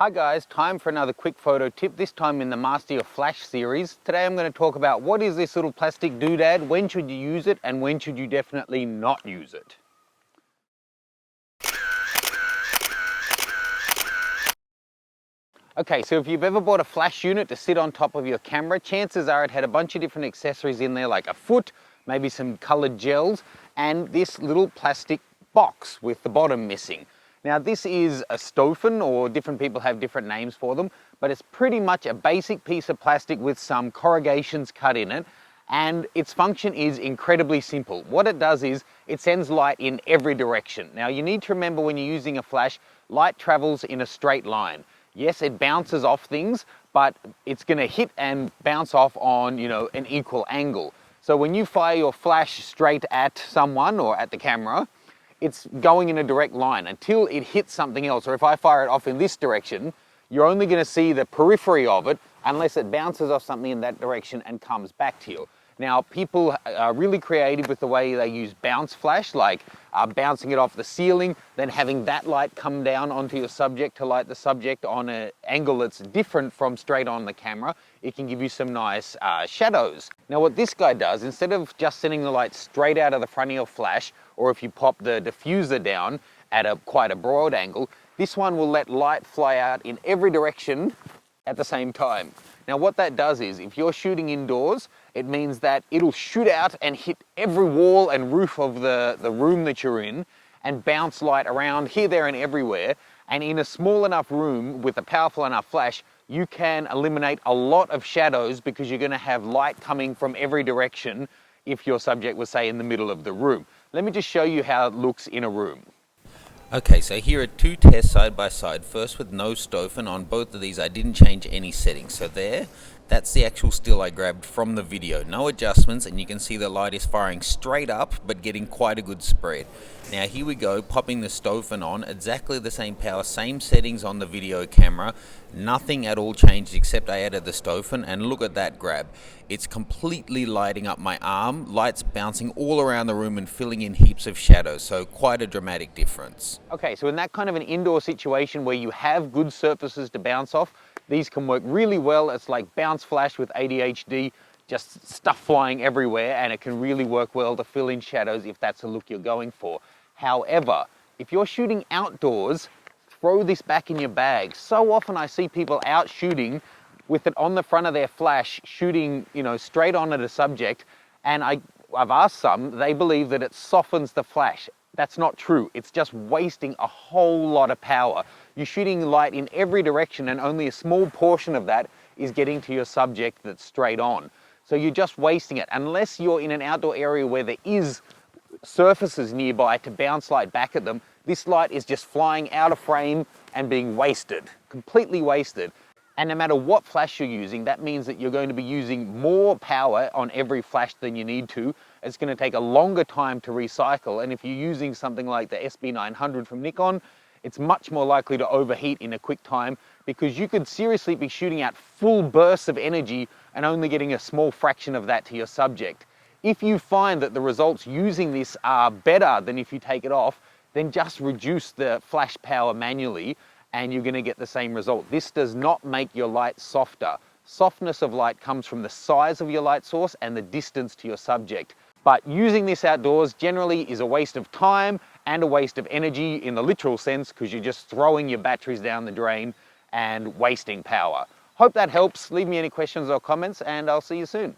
Hi guys, time for another quick photo tip, this time in the Master Your Flash series. Today I'm going to talk about what is this little plastic doodad, when should you use it, and when should you definitely not use it. Okay, so if you've ever bought a flash unit to sit on top of your camera, chances are it had a bunch of different accessories in there like a foot, maybe some colored gels, and this little plastic box with the bottom missing. Now this is a stofen, or different people have different names for them, but it's pretty much a basic piece of plastic with some corrugations cut in it, and its function is incredibly simple. What it does is it sends light in every direction. Now you need to remember, when you're using a flash, light travels in a straight line. Yes, it bounces off things, but it's going to hit and bounce off on, an equal angle. So when you fire your flash straight at someone or at the camera, it's going in a direct line until it hits something else. Or if I fire it off in this direction, you're only going to see the periphery of it unless it bounces off something in that direction and comes back to you. Now, people are really creative with the way they use bounce flash, like bouncing it off the ceiling, then having that light come down onto your subject to light the subject on an angle that's different from straight on the camera. It can give you some nice shadows. Now, what this guy does, instead of just sending the light straight out of the front of your flash, or if you pop the diffuser down at quite a broad angle, this one will let light fly out in every direction at the same time. Now what that does is, if you're shooting indoors, it means that it'll shoot out and hit every wall and roof of the room that you're in and bounce light around here, there and everywhere. And in a small enough room with a powerful enough flash, you can eliminate a lot of shadows because you're going to have light coming from every direction if your subject was, say, in the middle of the room. Let me just show you how it looks in a room. Okay, so here are two tests side by side. First with no stofen. On both of these I didn't change any settings. So that's the actual still I grabbed from the video. No adjustments, and you can see the light is firing straight up but getting quite a good spread. Now here we go, popping the stofen on, exactly the same power, same settings on the video camera. Nothing at all changed except I added the stofen, and look at that grab. It's completely lighting up my arm, lights bouncing all around the room and filling in heaps of shadows, so quite a dramatic difference. Okay, so in that kind of an indoor situation where you have good surfaces to bounce off, these can work really well. It's like bounce flash with ADHD, just stuff flying everywhere, and it can really work well to fill in shadows if that's the look you're going for. However, if you're shooting outdoors, throw this back in your bag. So often I see people out shooting with it on the front of their flash, shooting, straight on at a subject, and I've asked some, they believe that it softens the flash. That's not true. It's just wasting a whole lot of power. You're shooting light in every direction, and only a small portion of that is getting to your subject that's straight on. So you're just wasting it. Unless you're in an outdoor area where there is surfaces nearby to bounce light back at them, this light is just flying out of frame and being wasted, completely wasted. And no matter what flash you're using, that means that you're going to be using more power on every flash than you need to. It's going to take a longer time to recycle, and if you're using something like the SB900 from Nikon, it's much more likely to overheat in a quick time, because you could seriously be shooting out full bursts of energy and only getting a small fraction of that to your subject. If you find that the results using this are better than if you take it off, then just reduce the flash power manually and you're going to get the same result. This does not make your light softer. Softness of light comes from the size of your light source and the distance to your subject. But using this outdoors generally is a waste of time and a waste of energy in the literal sense, because you're just throwing your batteries down the drain and wasting power. Hope that helps. Leave me any questions or comments, and I'll see you soon.